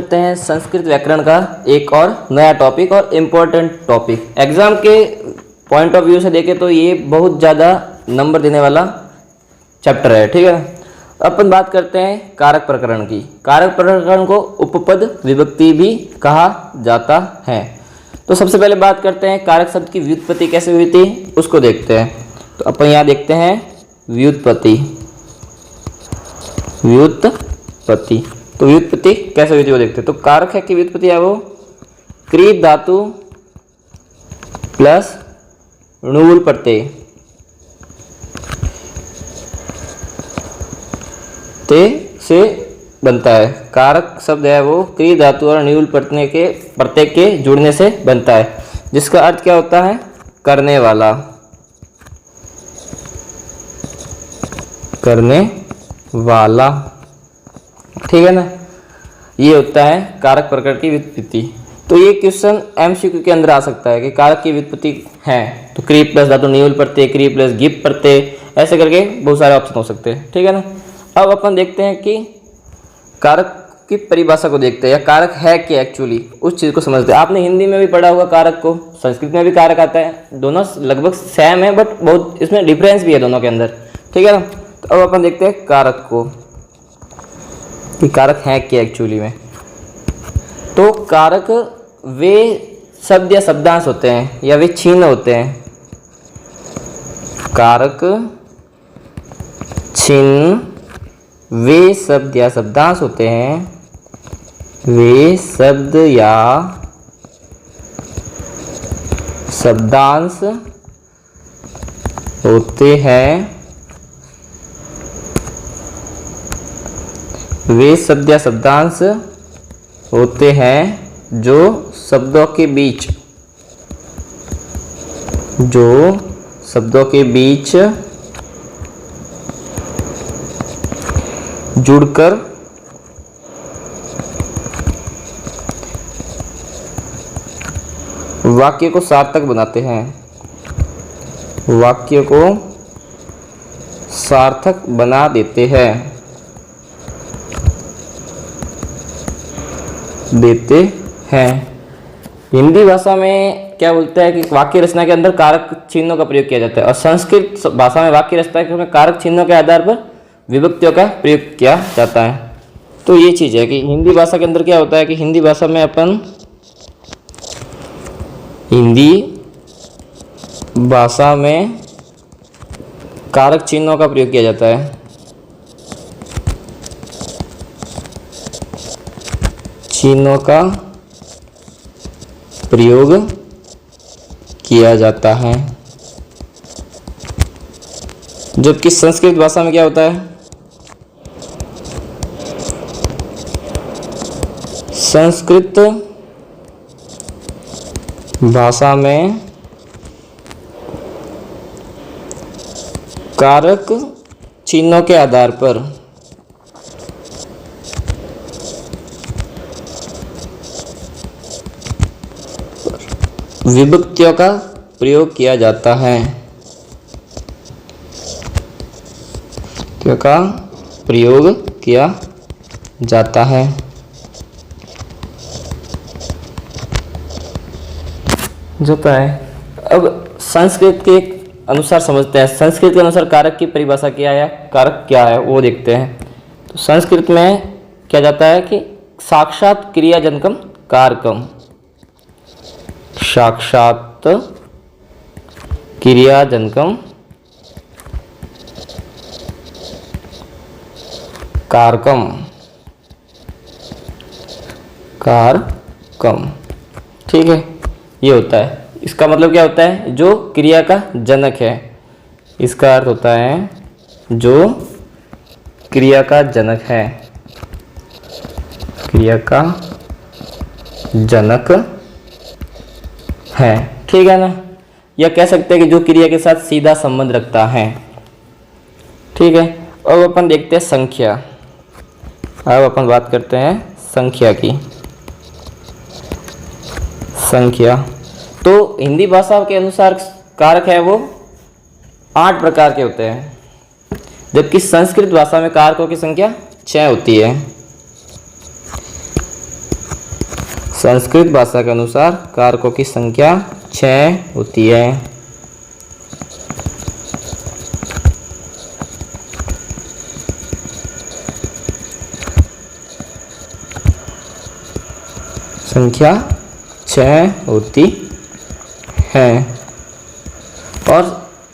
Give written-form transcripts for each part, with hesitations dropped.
चलते हैं संस्कृत व्याकरण का एक और नया टॉपिक और इम्पोर्टेंट टॉपिक। एग्जाम के पॉइंट ऑफ व्यू से देखें तो ये बहुत ज़्यादा नंबर देने वाला चैप्टर है। ठीक है, अपन बात करते हैं कारक प्रकरण की। कारक प्रकरण को उपपद विभक्ति भी कहा जाता है। तो सबसे पहले बात करते हैं कारक शब्द की व्युत्पत्ति कैसे हुई थी, उसको देखते हैं। तो अपन यहाँ देखते हैं व्युत्पत्ति। तो व्युत्पत्ति कैसे हुई थी वो देखते हैं। तो कारक है कि व्युत्पत्ति है वो क्रीप धातु प्लस णुवुल प्रत्यय ते से बनता है। कारक शब्द है वो क्री धातु और णुवुल प्रत्यय के जुड़ने से बनता है, जिसका अर्थ क्या होता है, करने वाला। ठीक है ना, ये होता है कारक प्रकरण की व्युत्पत्ति। तो ये क्वेश्चन एमसीक्यू के अंदर आ सकता है कि कारक की व्युत्पत्ति है तो क्री प्लस धातु णुवुल प्रत्यय, क्री प्लस गिप प्रत्यय, ऐसे करके बहुत सारे ऑप्शन हो सकते हैं। ठीक है ना, अब अपन देखते हैं कि कारक की परिभाषा को देखते हैं, या कारक है क्या एक्चुअली, उस चीज़ को समझते हैं। आपने हिंदी में भी पढ़ा होगा कारक को, संस्कृत में भी कारक आता है, दोनों लगभग सेम है बट बहुत इसमें डिफरेंस भी है दोनों के अंदर। ठीक है ना, तो अब अपन देखते हैं कारक को कि कारक है क्या एक्चुअली में। तो कारक वे शब्द या शब्दांश होते हैं या वे चिन्ह होते हैं। कारक चिन्ह वे शब्द या शब्दांश होते हैं, वे शब्द या शब्दांश होते हैं, वे शब्द या शब्दांश होते हैं जो शब्दों के बीच जुड़कर वाक्य को सार्थक बनाते हैं, वाक्य को सार्थक बना देते हैं, हिंदी भाषा में क्या बोलता है कि वाक्य रचना के अंदर कारक चिन्हों का प्रयोग किया जाता है, और संस्कृत भाषा में वाक्य रचना में कारक चिन्हों के आधार पर विभक्तियों का प्रयोग किया जाता है। तो ये चीज़ है कि हिंदी भाषा के अंदर क्या होता है कि हिंदी भाषा में अपन कारक चिन्हों का प्रयोग किया जाता है। चिन्हों का प्रयोग किया जाता है, जबकि संस्कृत भाषा में क्या होता है, संस्कृत भाषा में कारक चिन्हों के आधार पर विभक्तियों का प्रयोग किया जाता है, जाता है। अब संस्कृत के अनुसार समझते हैं, संस्कृत के अनुसार कारक की परिभाषा क्या है, कारक क्या है वो देखते हैं। तो संस्कृत में क्या जाता है कि साक्षात क्रियाजनकम कारकम, साक्षात क्रियाजनकम कारकम। ठीक है, ये होता है। इसका मतलब क्या होता है, जो क्रिया का जनक है, इसका अर्थ होता है जो क्रिया का जनक है, क्रिया का जनक है। ठीक है ना, या कह सकते हैं कि जो क्रिया के साथ सीधा संबंध रखता है। ठीक है, अब अपन देखते हैं संख्या। अब अपन बात करते हैं संख्या की। संख्या तो हिंदी भाषा के अनुसार कारक है वो 8 प्रकार के होते हैं, जबकि संस्कृत भाषा में कारकों की संख्या 6 होती है। संस्कृत भाषा के अनुसार कारकों की संख्या 6 होती है। संख्या 6 होती है। और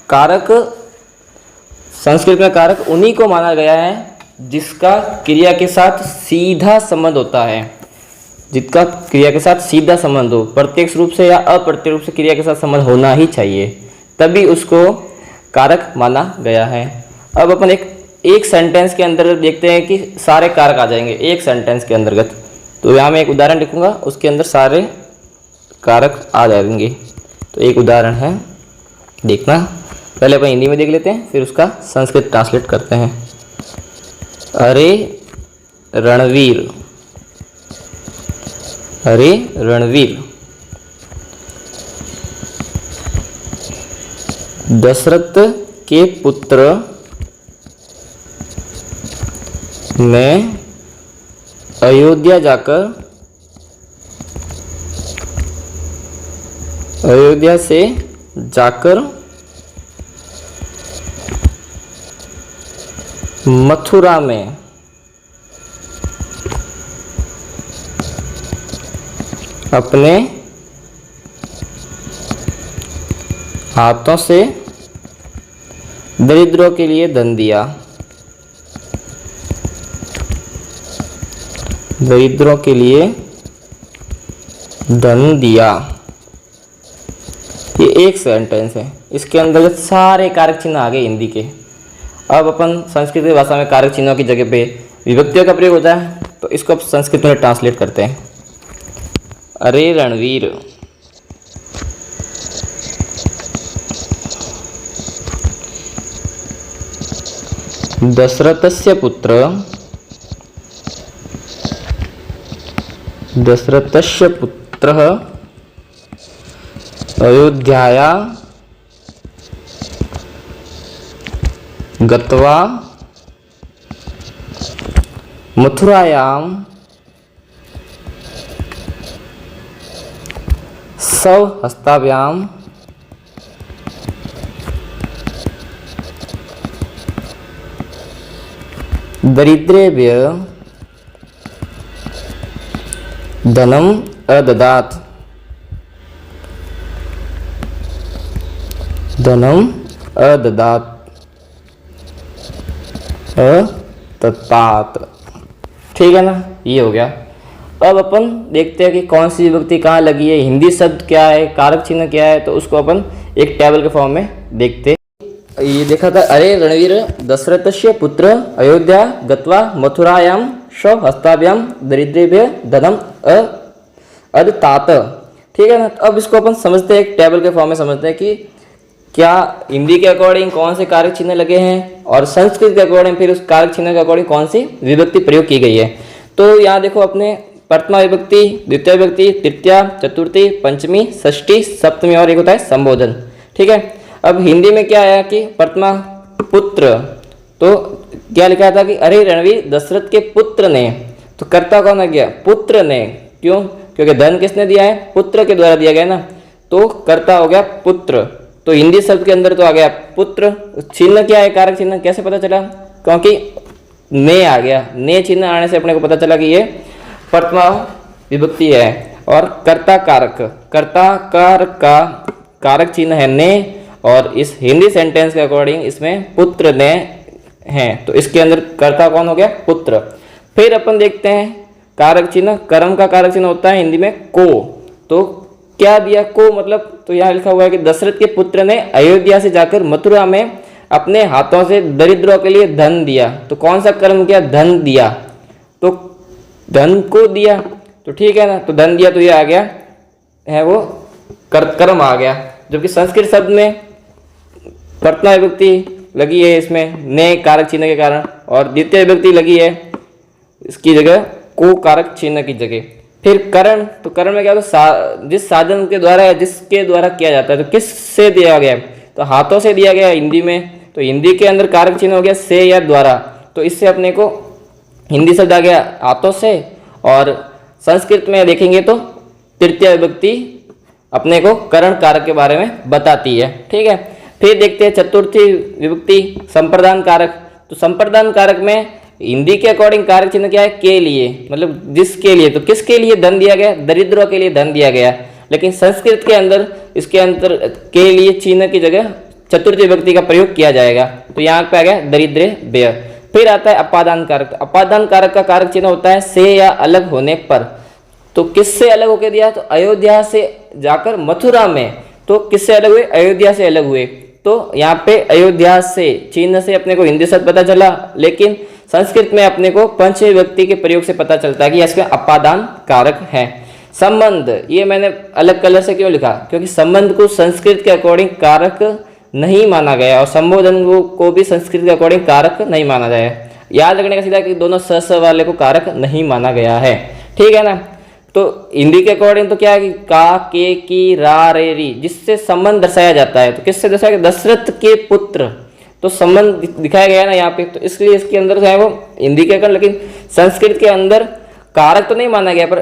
कारक, संस्कृत में कारक उन्हीं को माना गया है जिसका क्रिया के साथ सीधा संबंध होता है, जिसका क्रिया के साथ सीधा संबंध हो, प्रत्यक्ष रूप से या अप्रत्यक्ष रूप से क्रिया के साथ संबंध होना ही चाहिए, तभी उसको कारक माना गया है। अब अपन एक सेंटेंस के अंदर देखते हैं कि सारे कारक आ जाएंगे एक सेंटेंस के अंतर्गत। तो यहाँ मैं एक उदाहरण लिखूंगा, उसके अंदर सारे कारक आ जाएंगे। तो एक उदाहरण है, देखना। पहले अपन हिंदी में देख लेते हैं, फिर उसका संस्कृत ट्रांसलेट करते हैं। अरे रणवीर, अरे रणवीर, दशरथ के पुत्र ने अयोध्या से जाकर मथुरा में अपने हाथों से दरिद्रों के लिए धन दिया, दरिद्रों के लिए धन दिया। ये एक सेंटेंस है, इसके अंदर सारे कारक चिन्ह आ गए हिंदी के। अब अपन संस्कृत भाषा में कारक चिन्हों की जगह पे विभक्तियों का प्रयोग होता है, तो इसको अब संस्कृत में ट्रांसलेट करते हैं। अरे रणवीर, दशरथस्य पुत्र, दशरथस्य पुत्रः अयोध्याया गत्वा मथुरायां स्वहस्ताभ्यां दरिद्रेभ्यः धनम अददात, धनम अददात, अततात। ठीक है ना, ये हो गया। अब अपन देखते हैं कि कौन सी विभक्ति कहाँ लगी है, हिंदी शब्द क्या है, कारक चिन्ह क्या है, तो उसको अपन एक टेबल के फॉर्म में देखते हैं। ये देखा था, अरे रणवीर दशरथस्य पुत्र अयोध्या गत्वा मथुरायां स्वहस्ताभ्यां दरिद्रेभ्यः धनम अदतात। ठीक है ना, तो अब इसको अपन समझते हैं, एक टेबल के फॉर्म में समझते हैं कि क्या हिंदी के अकॉर्डिंग कौन से कारक चिन्ह लगे हैं और संस्कृत के अकॉर्डिंग फिर उस कारक चिन्ह के अकॉर्डिंग कौन सी विभक्ति प्रयोग की गई है। तो यहाँ देखो, अपने प्रथमा विभक्ति, द्वितीय विभक्ति, तृतीया, चतुर्थी, पंचमी, षष्ठी, सप्तमी और एक होता है संबोधन। ठीक है, अब हिंदी में क्या आया कि प्रथमा पुत्र, तो क्या लिखा था कि अरे रणवीर दशरथ के पुत्र ने, तो कर्ता कौन आ गया, पुत्र ने। क्यों, क्योंकि धन किसने दिया है, पुत्र के द्वारा दिया गया ना, तो कर्ता हो गया पुत्र। तो हिंदी शब्द के अंदर तो आ गया पुत्र। चिन्ह क्या है, कारक चिन्ह कैसे पता चला, क्योंकि ने आ गया, ने चिन्ह आने से अपने को पता चला कि ये प्रथमा विभक्ति है। और कर्ता कारक, कर्ता कारक का कारक चिन्ह है ने, और इस हिंदी सेंटेंस के अकॉर्डिंग इसमें पुत्र ने है, तो इसके अंदर कर्ता कौन हो गया, पुत्र। फिर अपन देखते हैं कारक चिन्ह, कर्म का कारक चिन्ह होता है हिंदी में को। तो क्या दिया को, मतलब तो यहाँ लिखा हुआ है कि दशरथ के पुत्र ने अयोध्या से जाकर मथुरा में अपने हाथों से दरिद्रों के लिए धन दिया। तो कौन सा कर्म किया, धन दिया, तो धन को दिया, तो ठीक है ना, तो धन दिया, तो ये आ गया है वो कर्म आ गया। जबकि संस्कृत शब्द में प्रथमा विभक्ति लगी है इसमें ने कारक चिन्ह के कारण, और द्वितीय विभक्ति लगी है इसकी जगह को कारक चिन्ह की जगह। फिर करण, तो करण में क्या होता है, जिस साधन के द्वारा, जिसके द्वारा किया जाता है, तो किस से दिया गया, तो हाथों से दिया गया हिंदी में। तो हिंदी के अंदर कारक चिन्ह हो गया से या द्वारा, तो इससे अपने को हिंदी शब्द आ गया हाथों से, और संस्कृत में देखेंगे तो तृतीय विभक्ति अपने को करण कारक के बारे में बताती है। ठीक है, फिर देखते हैं चतुर्थी विभक्ति संप्रदान कारक। तो संप्रदान कारक में हिंदी के अकॉर्डिंग कारक चिन्ह क्या है? के लिए, मतलब जिसके लिए। तो किसके लिए धन दिया गया? दरिद्रों के लिए धन दिया गया। लेकिन संस्कृत के अंदर इसके अंतर के लिए चिन्ह की जगह चतुर्थी विभक्ति का प्रयोग किया जाएगा। तो यहाँ पे आ गया दरिद्र व्यय। फिर आता है अपादान कारक। तो अपादान कारक का कारक चिन्ह होता है से या अलग होने पर। तो किससे अलग होके दिया? तो अयोध्या से जाकर मथुरा में। तो किससे अलग हुए? अयोध्या से अलग हुए। तो यहाँ पे अयोध्या से चिन्ह से अपने को हिंदी शब्द पता चला, लेकिन संस्कृत में अपने को पंचमी विभक्ति के प्रयोग से पता चलता है कि इसमें अपादान कारक है। संबंध, ये मैंने अलग कलर से क्यों लिखा? क्योंकि संबंध को संस्कृत के अकॉर्डिंग कारक नहीं माना गया और संबोधन को भी संस्कृत के अकॉर्डिंग कारक नहीं माना गया है। याद रखने का सीधा कि दोनों स वाले को कारक नहीं माना गया है। ठीक है ना। तो हिंदी के अकॉर्डिंग तो क्या है कि का, के, की, रा, रे, री, जिससे संबंध दर्शाया जाता है। तो किससे दर्शाया? दशरथ के पुत्र। तो संबंध दिखाया गया है ना यहाँ पे। तो इसलिए इसके अंदर जो है वो हिंदी के अकॉर्डिंग, लेकिन संस्कृत के अंदर कारक तो नहीं माना गया, पर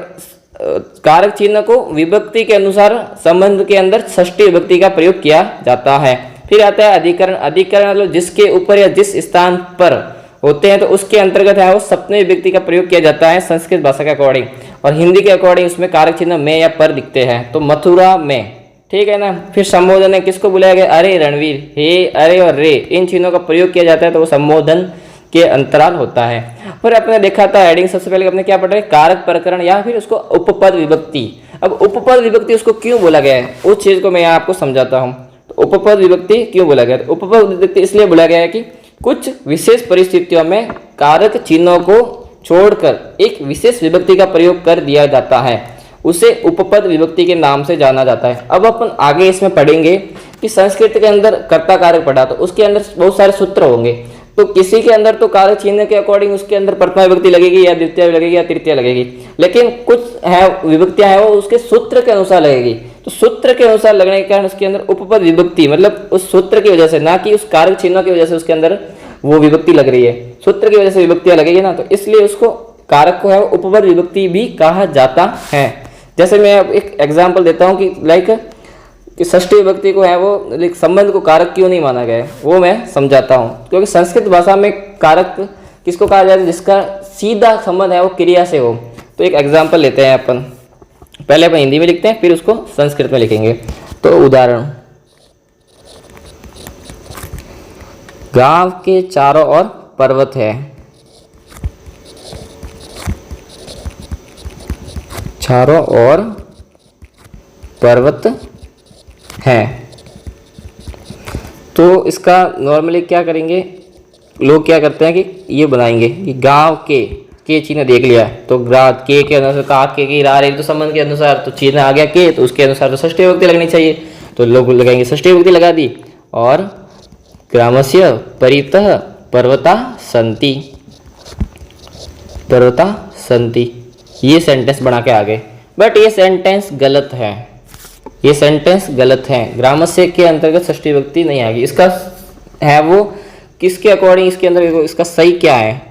कारक चिन्ह को विभक्ति के अनुसार संबंध के अंदर षष्ठी विभक्ति का प्रयोग किया जाता है। फिर आता है अधिकरण। अधिकरण मतलब जिसके ऊपर या जिस स्थान पर होते हैं, तो उसके अंतर्गत है वो सप्तमी विभक्ति का प्रयोग किया जाता है संस्कृत भाषा के अकॉर्डिंग। और हिंदी के अकॉर्डिंग उसमें कारक चिन्ह में या पर दिखते हैं। तो मथुरा में। ठीक है ना। फिर संबोधन है, किसको बुलाया गया? अरे रणवीर, हे, अरे और रे, इन चिन्हों का प्रयोग किया जाता है। तो वो संबोधन के अंतराल होता है। फिर अपने देखा था हेडिंग, सबसे पहले अपने क्या पढ़ रहे? कारक प्रकरण या फिर उसको उपपद विभक्ति। अब उपपद विभक्ति उसको क्यों बोला गया है, उस चीज को मैं यहाँ आपको समझाता हूँ। तो उपपद विभक्ति क्यों बोला गया? उपपद विभक्ति इसलिए बोला गया है कि कुछ विशेष परिस्थितियों में कारक चिन्हों को छोड़कर एक विशेष विभक्ति का प्रयोग कर दिया जाता है, उसे उपपद विभक्ति के नाम से जाना जाता है। अब अपन आगे इसमें पढ़ेंगे कि संस्कृत के अंदर कर्ता कारक पढ़ा, तो उसके अंदर बहुत सारे सूत्र होंगे। तो किसी के अंदर तो कारक चिन्ह के अकॉर्डिंग उसके अंदर प्रथमा विभक्ति लगेगी या द्वितीय लगेगी या तृतीय लगेगी, लेकिन कुछ है विभक्तियां हैं वो उसके सूत्र के अनुसार लगेगी। तो सूत्र के अनुसार लगने के कारण उसके अंदर उपपद विभक्ति, मतलब उस सूत्र की वजह से, ना कि उस कारक चिन्ह की वजह से उसके अंदर वो विभक्ति लग रही है, सूत्र की वजह से विभक्तियां लगेगी ना, तो इसलिए उसको कारक को है उपपद विभक्ति भी कहा जाता है। जैसे मैं एक एग्जाम्पल देता हूँ कि लाइक कि षष्ठी विभक्ति को है वो संबंध को कारक क्यों नहीं माना गया है, वो मैं समझाता हूँ। क्योंकि संस्कृत भाषा में कारक किसको कहा जाता है? जिसका सीधा संबंध है वो क्रिया से हो। तो एक एग्जाम्पल लेते हैं अपन, पहले अपन हिंदी में लिखते हैं फिर उसको संस्कृत में लिखेंगे। तो उदाहरण, गांव के चारों ओर पर्वत है। चारों ओर पर्वत है। तो इसका नॉर्मली क्या करेंगे लोग, क्या करते हैं कि ये बनाएंगे कि गांव के चिन्ह देख लिया तो के अनुसार का के रा रे, तो संबंध के अनुसार तो चिन्ह आ गया के, तो उसके अनुसार तो षष्ठी विभक्ति लगनी चाहिए। तो लोग लगाएंगे षष्ठी विभक्ति लगा दी। और ग्रामस्य परितः पर्वता सन्ति, पर्वता सन्ति, ये सेंटेंस बना के आ गए। बट ये सेंटेंस गलत है, ये सेंटेंस गलत है। ग्रामस्य के अंतर्गत षष्ठी विभक्ति नहीं आएगी। इसका है वो किसके अकॉर्डिंग, इसके अंदर इसका सही क्या है?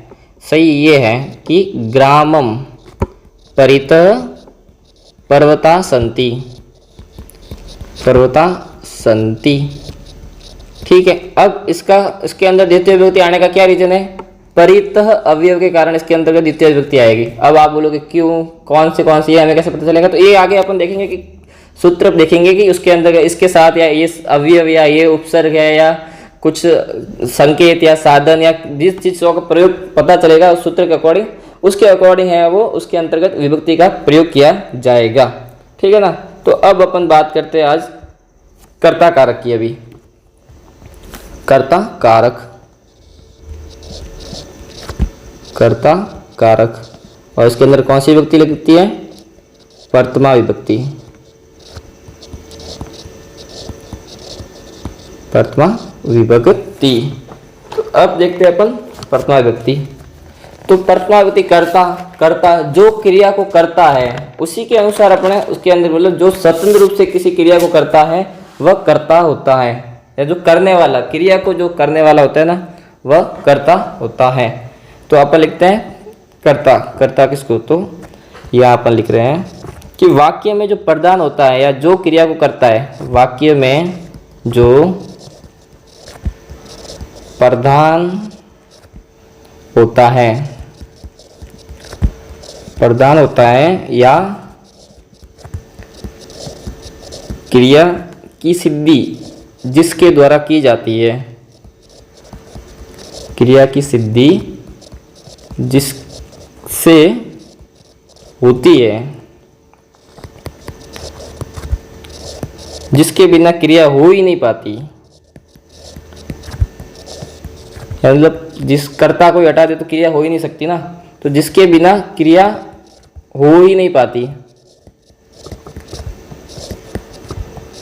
सही ये है कि ग्रामम परितः पर्वता सन्ति, पर्वता सन्ति। ठीक है। अब इसके अंदर द्वितीय विभक्ति आने का क्या रीजन है? परितः अवयव के कारण इसके अंतर्गत द्वितीय विभक्ति आएगी। अब आप बोलोगे क्यों, कौन सी है, हमें कैसे पता चलेगा? तो ये आगे अपन देखेंगे कि सूत्र देखेंगे कि उसके अंदर इसके साथ या ये अवयव या ये उपसर्ग है या कुछ संकेत या साधन या जिस चीज़ों का प्रयोग पता चलेगा उस सूत्र के अकॉर्डिंग, उसके अकॉर्डिंग है वो उसके अंतर्गत विभक्ति का प्रयोग किया जाएगा। ठीक है ना। तो अब अपन बात करते हैं आज कर्ता कारक की। अभी कर्ता कारक, कर्ता कारक, और इसके अंदर कौन सी विभक्ति लगती है? प्रथमा विभक्ति, प्रथमा विभक्ति। तो अब देखते हैं अपन प्रथमा विभक्ति। तो प्रथमा विभक्ति कर्ता जो क्रिया को करता है उसी के अनुसार अपने उसके अंदर मतलब जो स्वतंत्र रूप से किसी क्रिया को करता है वह कर्ता होता है, या जो करने वाला क्रिया को जो करने वाला होता है ना वह कर्ता होता है। तो अपन लिखते हैं कर्ता, कर्ता किसको? तो यह अपन लिख रहे हैं कि वाक्य में जो प्रधान होता है या जो क्रिया को करता है, वाक्य में जो प्रधान होता है, प्रधान होता है या क्रिया की सिद्धि जिसके द्वारा की जाती है, क्रिया की सिद्धि जिससे होती है, जिसके बिना क्रिया हो ही नहीं पाती, मतलब जिस कर्ता को हटा दे तो क्रिया हो ही नहीं सकती ना, तो जिसके बिना क्रिया हो ही नहीं पाती,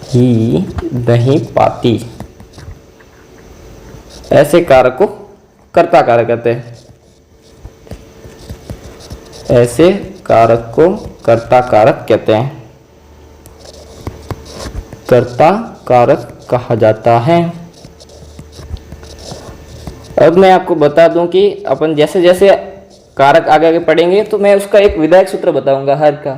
ही नहीं पाती, ऐसे कारक को कर्ता कारक कहते हैं। ऐसे कारक को कर्ता कारक कहते हैं, कर्ता कारक कहा जाता है। अब मैं आपको बता दूं कि अपन जैसे जैसे कारक आगे आगे पढ़ेंगे तो मैं उसका एक विधायक सूत्र बताऊंगा हर का।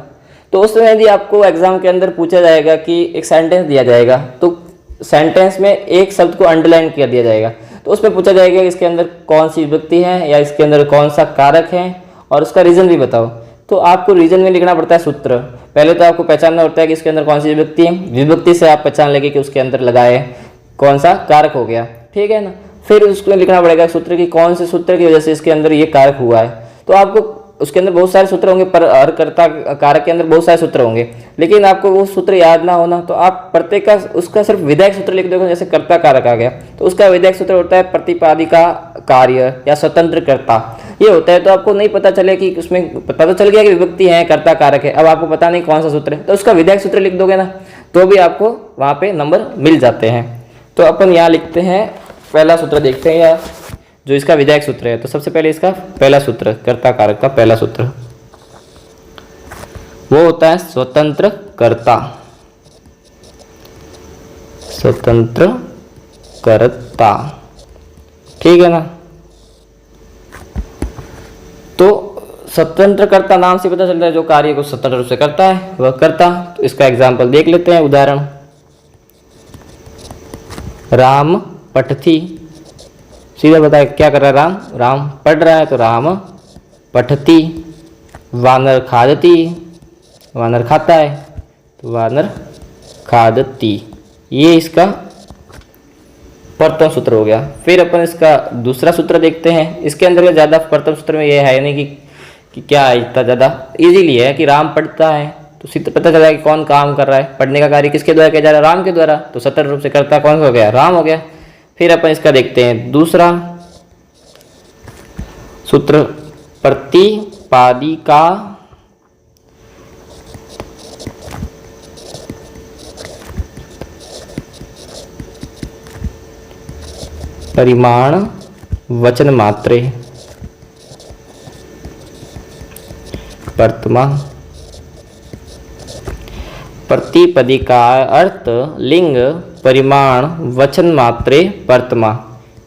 तो उसमें यदि आपको एग्जाम के अंदर पूछा जाएगा कि एक सेंटेंस दिया जाएगा, तो सेंटेंस में एक शब्द को अंडरलाइन कर दिया जाएगा, तो उसमें पूछा जाएगा कि इसके अंदर कौन सी विभक्ति है या इसके अंदर कौन सा कारक है और उसका रीजन भी बताओ। तो आपको रीजन में लिखना पड़ता है सूत्र। पहले तो आपको पहचानना होता है कि इसके अंदर कौन सी विभक्ति है, विभक्ति से आप पहचान लेंगे कि उसके अंदर लगाए कौन सा कारक हो गया, ठीक है ना। फिर उसको लिखना पड़ेगा सूत्र की कौन से सूत्र की वजह से इसके अंदर ये कारक हुआ है। तो आपको उसके अंदर बहुत सारे सूत्र होंगे, पर हर कर्ता कारक के अंदर बहुत सारे सूत्र होंगे, लेकिन आपको वो सूत्र याद ना होना तो आप प्रत्येक का उसका सिर्फ विधायक सूत्र लिख दोगे। जैसे कर्ता कारक आ गया तो उसका विधायक सूत्र होता है प्रतिपादी का कार्य या स्वतंत्र कर्ता, ये होता है। तो आपको नहीं पता चले कि उसमें पता तो चल गया कि विभक्ति है, कर्ता कारक है, अब आपको पता नहीं कौन सा सूत्र है, तो उसका विधायक सूत्र लिख दोगे ना, तो भी आपको वहाँ पे नंबर मिल जाते हैं। तो अपन यहाँ लिखते हैं, पहला सूत्र देखते हैं या जो इसका विधायक सूत्र है। तो सबसे पहले इसका पहला सूत्र, कर्ता कारक का पहला सूत्र वो होता है स्वतंत्र कर्ता, स्वतंत्र कर्ता, ठीक है ना। तो स्वतंत्र कर्ता नाम से पता चलता है जो कार्य को स्वतंत्र रूप से करता है वह कर्ता। तो इसका एग्जाम्पल देख लेते हैं, उदाहरण। राम पठती, सीधा बताए क्या कर रहा है राम, राम पढ़ रहा है तो राम पठती। वानर खादती, वानर खाता है तो वानर खादती, ये इसका प्रथम सूत्र हो गया। फिर अपन इसका दूसरा सूत्र देखते हैं। इसके अंदर ज़्यादा प्रथम सूत्र में ये है नहीं कि क्या है, इतना ज़्यादा इजीली है कि राम पढ़ता है तो सीधा पता चला कि कौन काम कर रहा है, पढ़ने का कार्य किसके द्वारा किया जा रहा है, राम के द्वारा, तो स्वतंत्र रूप से कर्ता कौन सा हो गया, राम हो गया। फिर अपन इसका देखते हैं दूसरा सूत्र, प्रतिपादी का परिमाण वचन मात्रे वर्तमा। प्रतिपदी का अर्थ लिंग, परिमाण, वचन मात्रे, वर्तमा,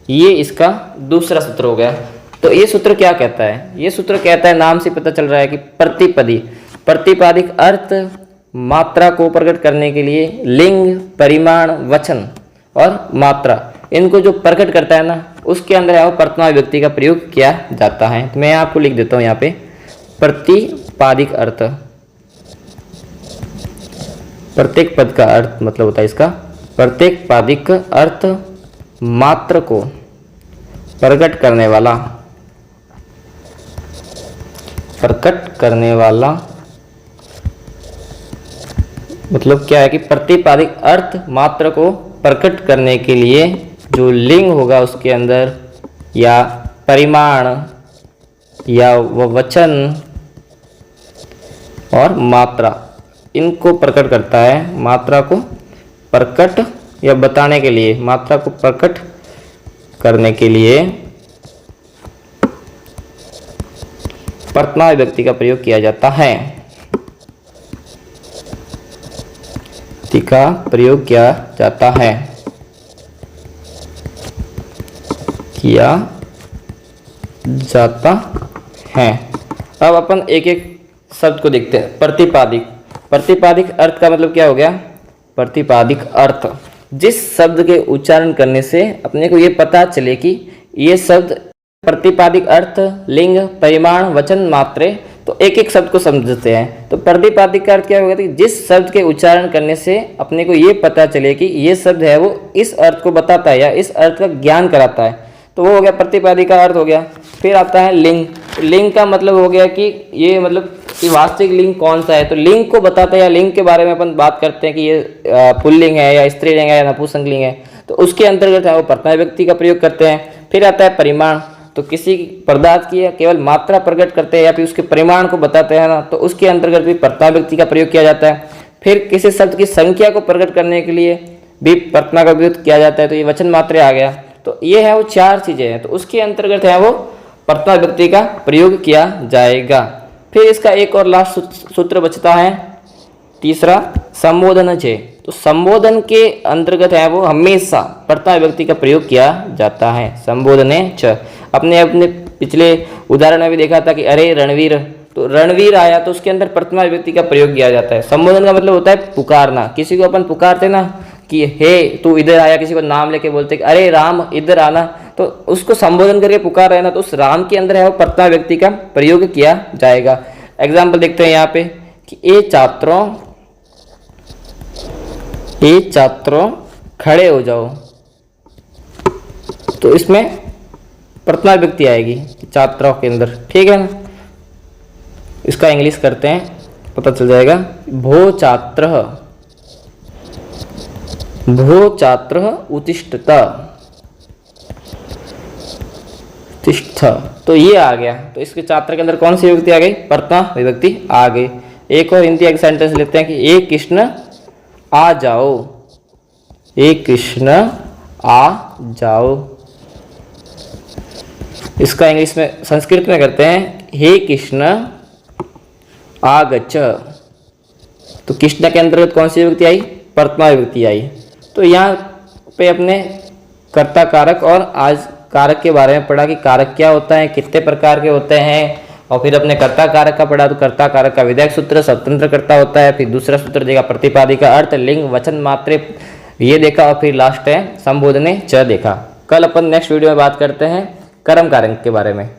ये इसका दूसरा सूत्र हो गया। तो ये सूत्र क्या कहता है, ये सूत्र कहता है, नाम से पता चल रहा है कि प्रतिपदी, प्रतिपादिक अर्थ मात्रा को प्रकट करने के लिए लिंग, परिमाण, वचन और मात्रा, इनको जो प्रकट करता है ना, उसके अंदर है वो वर्तमान विभक्ति का प्रयोग किया जाता है। तो मैं आपको लिख देता हूँ यहाँ पे, प्रतिपादिक अर्थ, प्रत्येक पद का अर्थ मतलब होता है इसका प्रत्येक पादिक अर्थ मात्र को प्रकट करने वाला, प्रकट करने वाला मतलब क्या है कि प्रतिपादिक अर्थ मात्र को प्रकट करने के लिए जो लिंग होगा उसके अंदर, या परिमाण, या वचन और मात्रा, इनको प्रकट करता है। मात्रा को प्रकट या बताने के लिए, मात्रा को प्रकट करने के लिए वर्तमान विभक्ति का प्रयोग किया जाता है, का प्रयोग किया जाता है, किया जाता है। अब अपन एक एक शब्द को देखते हैं। प्रतिपादिक, प्रतिपादिक अर्थ का मतलब क्या हो गया? प्रतिपादिक अर्थ, जिस शब्द के उच्चारण करने से अपने को ये पता चले कि ये शब्द प्रतिपादिक अर्थ, लिंग, परिमाण, वचन, मात्रे, तो एक एक शब्द को समझते हैं। तो प्रतिपादिक का अर्थ क्या होगा? जिस शब्द के उच्चारण करने से अपने को ये पता चले कि ये शब्द है वो इस अर्थ को बताता है या इस अर्थ का ज्ञान कराता है, तो वो हो गया प्रतिपादिक का अर्थ हो गया। फिर आता है लिंग। लिंग का मतलब हो गया कि ये मतलब कि वास्तविक लिंग कौन सा है, तो लिंग को बताता है या लिंग के बारे में अपन बात करते हैं कि ये पुल्लिंग है या स्त्रीलिंग है या नपुंसकलिंग है, तो उसके अंतर्गत है वो प्रथमा विभक्ति का प्रयोग करते हैं। फिर आता है परिमाण, तो किसी पदार्थ की केवल मात्रा प्रकट करते हैं या फिर उसके परिमाण को बताते हैं ना, तो उसके अंतर्गत भी प्रथमा विभक्ति का प्रयोग किया जाता है। फिर किसी शब्द की संख्या को प्रकट करने के लिए भी प्रथमा का प्रयोग किया जाता है, तो ये वचन मात्रा आ गया। तो ये है वो 4 चीजें हैं, तो उसके अंतर्गत है वो प्रथमा विभक्ति का प्रयोग किया जाएगा। फिर इसका एक और लास्ट सूत्र बचता है, तीसरा संबोधन च। तो संबोधन के अंतर्गत है वो हमेशा प्रथमा विभक्ति का प्रयोग किया जाता है, संबोधने च। अपने अपने पिछले उदाहरण में भी देखा था कि अरे रणवीर, तो रणवीर आया तो उसके अंदर प्रथमा विभक्ति का प्रयोग किया जाता है। संबोधन का मतलब होता है पुकारना, किसी को अपन पुकारते ना कि हे तू इधर आया, किसी को नाम लेके बोलते कि अरे राम इधर आना, तो उसको संबोधन करके पुकार रहे ना, तो उस राम के अंदर है वो प्रथमा विभक्ति का प्रयोग किया जाएगा। एग्जाम्पल देखते हैं यहाँ पे कि ए छात्रों खड़े हो जाओ, तो इसमें प्रथमा विभक्ति आएगी छात्रों के अंदर, ठीक है ना। इसका इंग्लिश करते हैं, पता चल जाएगा। भो छात्र उत्तिष्ठत, तिष्ठ, तो ये आ गया। तो इसके छात्र के अंदर कौन सी विभक्ति आ गई? प्रथमा विभक्ति आ गई। एक और हिंदी एक सेंटेंस लेते हैं कि ए कृष्ण आ जाओ, ए कृष्ण आ जाओ। इसका इंग्लिश में संस्कृत में करते हैं, हे कृष्ण आगच्छ, तो कृष्ण के अंतर्गत कौन सी विभक्ति आई? प्रथमा विभक्ति आई। तो यहाँ पे अपने कर्ता कारक और आज कारक के बारे में पढ़ा कि कारक क्या होता है, कितने प्रकार के होते हैं, और फिर अपने कर्ता कारक का पढ़ा तो कर्ता कारक का विधायक सूत्र स्वतंत्र कर्ता होता है। फिर दूसरा सूत्र देखा प्रतिपादिक का अर्थ, लिंग, वचन, मात्रे, ये देखा, और फिर लास्ट है संबोधने च देखा। कल अपन नेक्स्ट वीडियो में बात करते हैं कर्म कारक के बारे में।